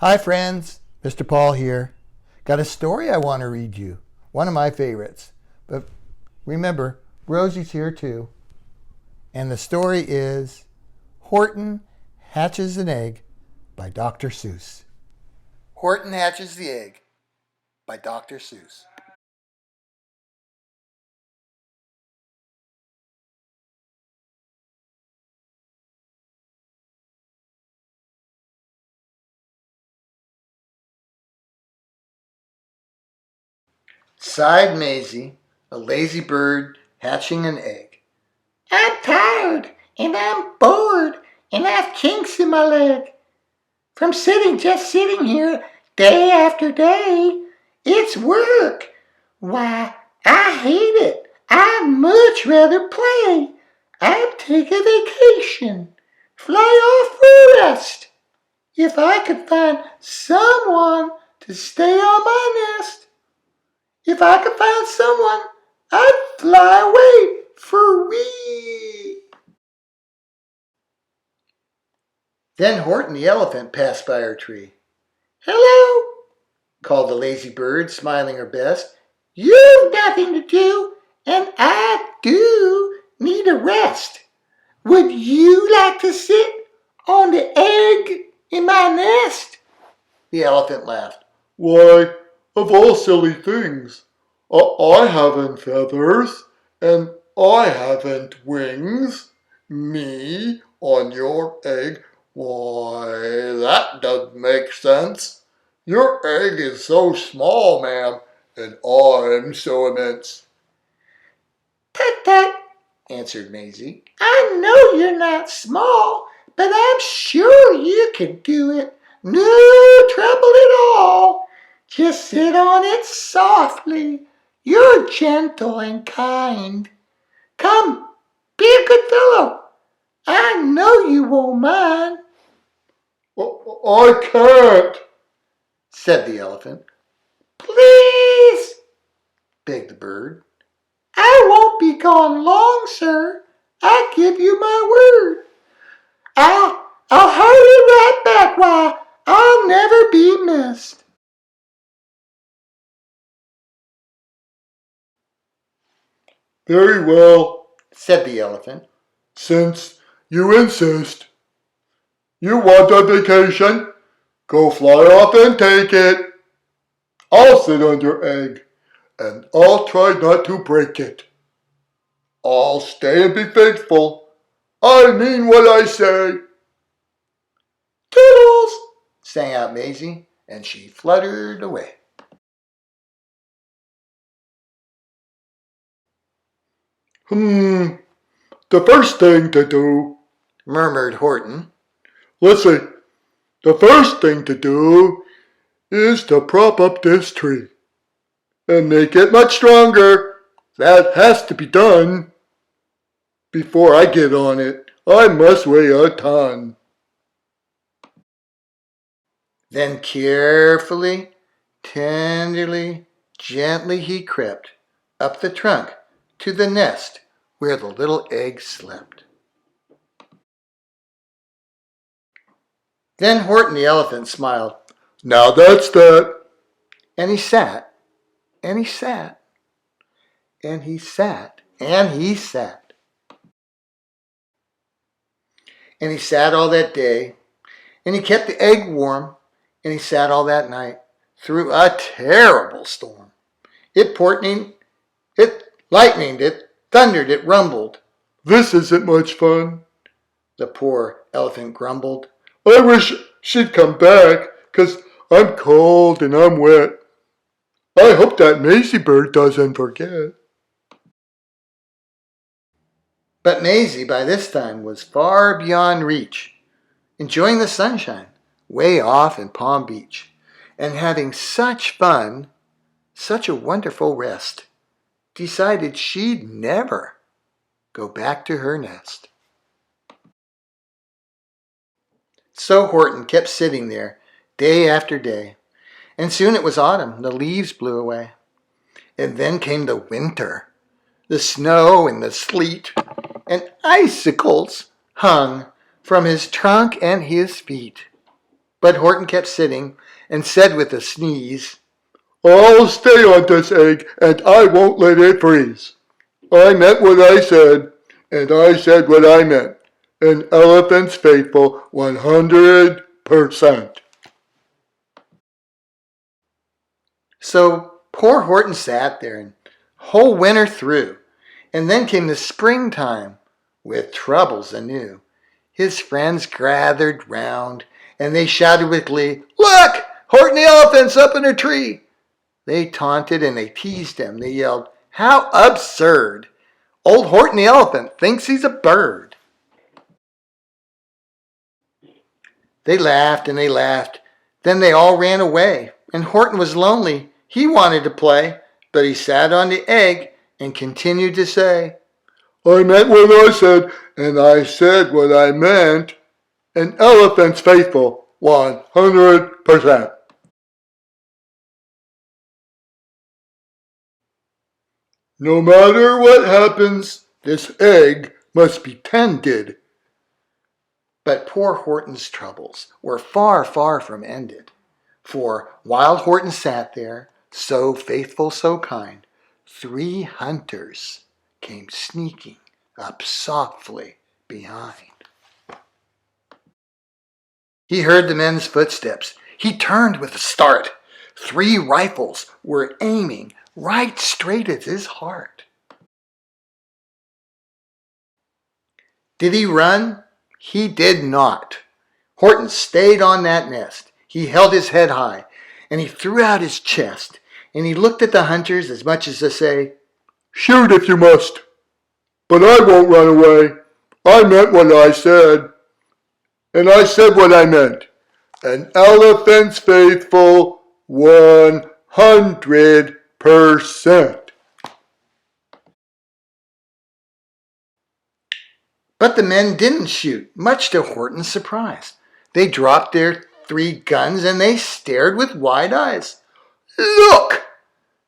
Hi friends, Mr. Paul here. Got a story I want to read you. One of my favorites. But remember, Rosie's here too. And the story is Horton Hatches an Egg by Dr. Seuss. Horton Hatches the Egg by Dr. Seuss. Sighed Maisie, a lazy bird hatching an egg. I'm tired, and I'm bored, and I've kinks in my leg. From just sitting here, day after day. It's work. Why, I hate it. I'd much rather play. I'd take a vacation, fly off for rest. If I could find someone to stay on my nest. If I could find someone, I'd fly away for wee. Then Horton the elephant passed by her tree. Hello, Called the lazy bird, smiling her best. you've nothing to do, and I do need a rest. Would you like to sit on the egg in my nest? The elephant laughed. Why, of all silly things, I haven't feathers, and I haven't wings. Me on your egg? Why, that doesn't make sense. Your egg is so small, ma'am, and I'm so immense. Tut tut, Answered Maisie. I know you're not small, but I'm sure you can do it. No trouble at all. Just sit on it softly. You're gentle and kind. Come, be a good fellow. I know you won't mind. I can't, Said the elephant. Please, Begged the bird. I won't be gone long, sir. I give you my word. I'll hurry right back. Why, I'll never be missed. Very well, Said the elephant. since you insist. You want a vacation? Go fly off and take it. I'll sit on your egg, and I'll try not to break it. I'll stay and be faithful. I mean what I say. Toodles. Sang out Maisie, and she fluttered away. The first thing to do. Murmured Horton. Let's see. The first thing to do is to prop up this tree and make it much stronger. That has to be done. Before I get on it, I must weigh a ton. Then carefully, tenderly, gently he crept up the trunk to the nest where the little egg slept. Then Horton the elephant smiled. Now that's that. And he sat, and he sat, and he sat, and he sat. And he sat all that day, and he kept the egg warm, and he sat all that night through a terrible storm. It lightninged, it thundered, it rumbled. This isn't much fun. The poor elephant grumbled. I wish she'd come back, 'cause I'm cold and I'm wet. I hope that Maisie bird doesn't forget. But Maisie by this time was far beyond reach, enjoying the sunshine way off in Palm Beach, and having such fun, such a wonderful rest, decided she'd never go back to her nest. So Horton kept sitting there day after day, and soon it was autumn. The leaves blew away. And then came the winter. The snow and the sleet and icicles hung from his trunk and his feet. But Horton kept sitting and said with a sneeze, I'll stay on this egg and I won't let it freeze. I meant what I said, and I said what I meant. An elephant's faithful 100%. So poor Horton sat there and whole winter through. And then came the springtime with troubles anew. His friends gathered round and they shouted with glee, Look! Horton the elephant's up in a tree! They taunted and they teased him. They yelled, How absurd! Old Horton the elephant thinks he's a bird. They laughed and they laughed. Then they all ran away. And Horton was lonely. He wanted to play, but he sat on the egg and continued to say, I meant what I said, and I said what I meant. An elephant's faithful 100%. No matter what happens, this egg must be tended. But poor Horton's troubles were far, far from ended. For while Horton sat there, so faithful, so kind, 3 hunters came sneaking up softly behind. He heard the men's footsteps. He turned with a start. 3 rifles were aiming right straight at his heart. Did he run? He did not. Horton stayed on that nest. He held his head high, and he threw out his chest, and he looked at the hunters as much as to say, Shoot if you must, but I won't run away. I meant what I said, and I said what I meant. An elephant's faithful 100%. But the men didn't shoot, much to Horton's surprise. They dropped their 3 guns and they stared with wide eyes. Look!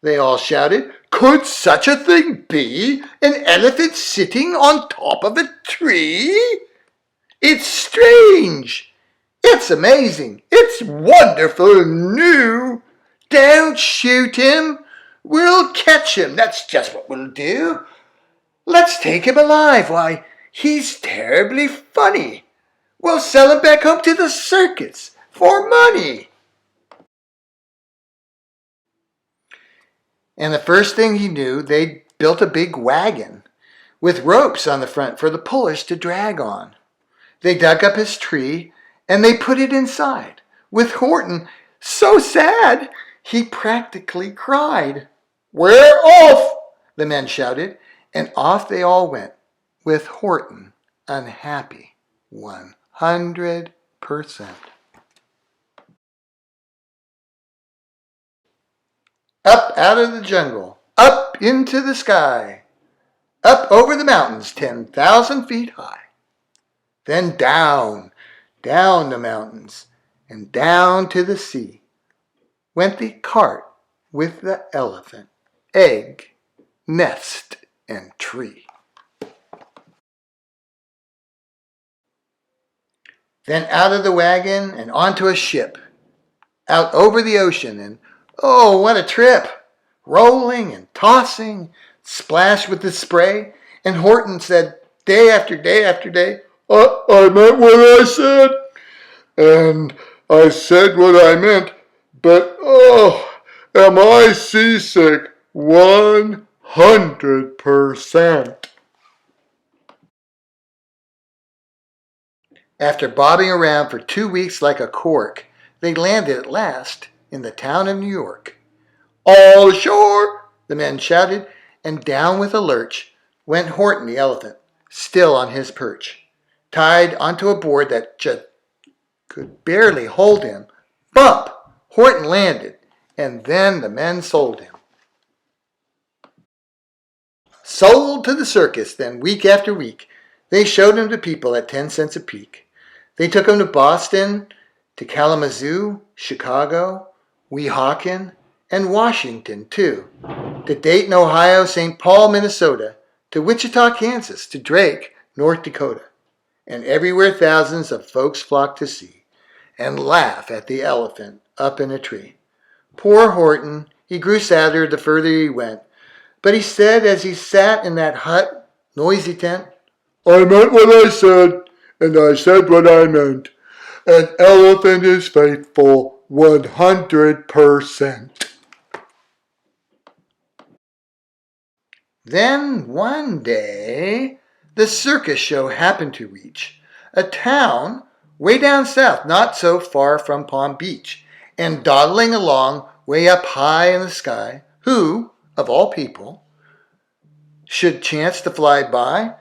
They all shouted. Could such a thing be? An elephant sitting on top of a tree? It's strange. It's amazing. It's wonderful and new. Don't shoot him. We'll catch him. That's just what we'll do. Let's take him alive. Why, he's terribly funny. We'll sell him back home to the circus for money. And the first thing he knew, they built a big wagon with ropes on the front for the pullers to drag on. They dug up his tree and they put it inside, with Horton so sad he practically cried. We're off, the men shouted, and off they all went, with Horton unhappy 100%. Up out of the jungle, up into the sky, up over the mountains 10,000 feet high. Then down, down the mountains, and down to the sea went the cart with the elephant, egg, nest, and tree. Then out of the wagon and onto a ship, out over the ocean, and oh, what a trip! Rolling and tossing, splashed with the spray, and Horton said day after day after day, I meant what I said, and I said what I meant, but oh, am I seasick 100%. After bobbing around for 2 weeks like a cork, they landed at last in the town of New York. All ashore, the men shouted, and down with a lurch went Horton the elephant, still on his perch. Tied onto a board that just could barely hold him. Bump! Horton landed, and then the men sold him. Sold to the circus, then week after week. They showed him to people at 10 cents a peek. They took him to Boston, to Kalamazoo, Chicago, Weehawken, and Washington, too. To Dayton, Ohio, St. Paul, Minnesota, to Wichita, Kansas, to Drake, North Dakota. And everywhere thousands of folks flocked to see. and laugh at the elephant up in a tree. Poor Horton, he grew sadder the further he went, but he said as he sat in that hut, noisy tent, I meant what I said, and I said what I meant. An elephant is faithful 100%. Then one day, the circus show happened to reach a town way down south, not so far from Palm Beach, and dawdling along way up high in the sky, who, of all people, should chance to fly by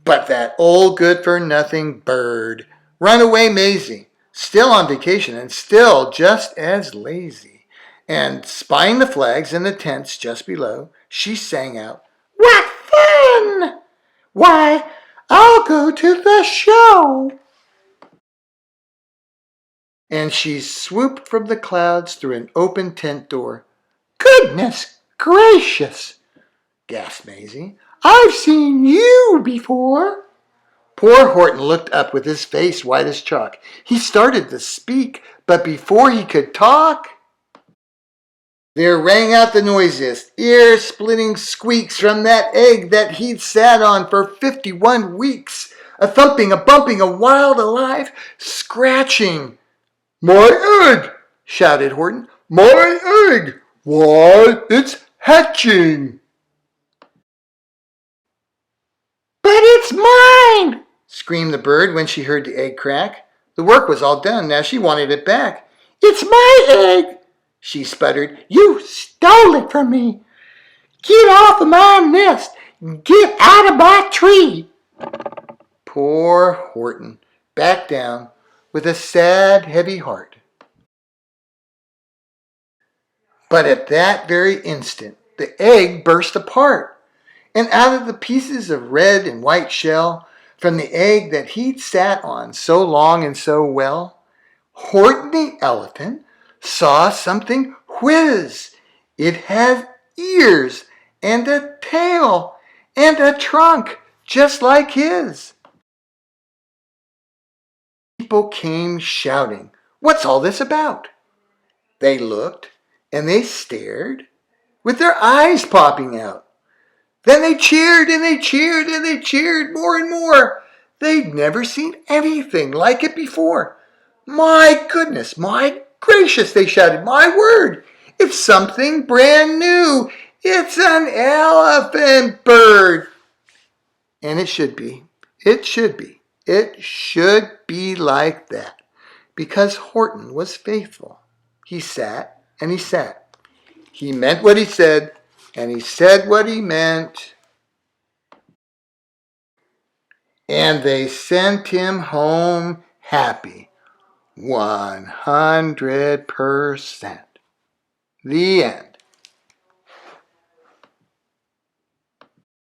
but that old good-for-nothing bird, Runaway Maisie, still on vacation and still just as lazy. And spying the flags in the tents just below, she sang out, What fun! Why, I'll go to the show. and she swooped from the clouds through an open tent door. Goodness gracious, Gasped Maisie. I've seen you before. Poor Horton looked up with his face white as chalk. He started to speak, but before he could talk, there rang out the noisiest, ear-splitting squeaks from that egg that he'd sat on for 51 weeks. A thumping, a bumping, a wild, alive scratching. My egg! Shouted Horton. My egg! Why, it's hatching! But it's mine! Screamed the bird when she heard the egg crack. The work was all done. Now she wanted it back. It's my egg! She sputtered. You stole it from me. Get off of my nest. Get out of my tree. Poor Horton, back down with a sad, heavy heart. But at that very instant, the egg burst apart, and out of the pieces of red and white shell, from the egg that he'd sat on so long and so well, Horton the elephant saw something whiz. It had ears and a tail and a trunk just like his. People came shouting, "What's all this about?" They looked and they stared with their eyes popping out. Then they cheered and they cheered and they cheered more and more. They'd never seen anything like it before. My goodness, my gracious, they shouted, my word, it's something brand new. It's an elephant bird. And it should be. It should be. It should be like that. Because Horton was faithful. He sat and he sat. He meant what he said, and he said what he meant. And they sent him home happy. 100%. The end.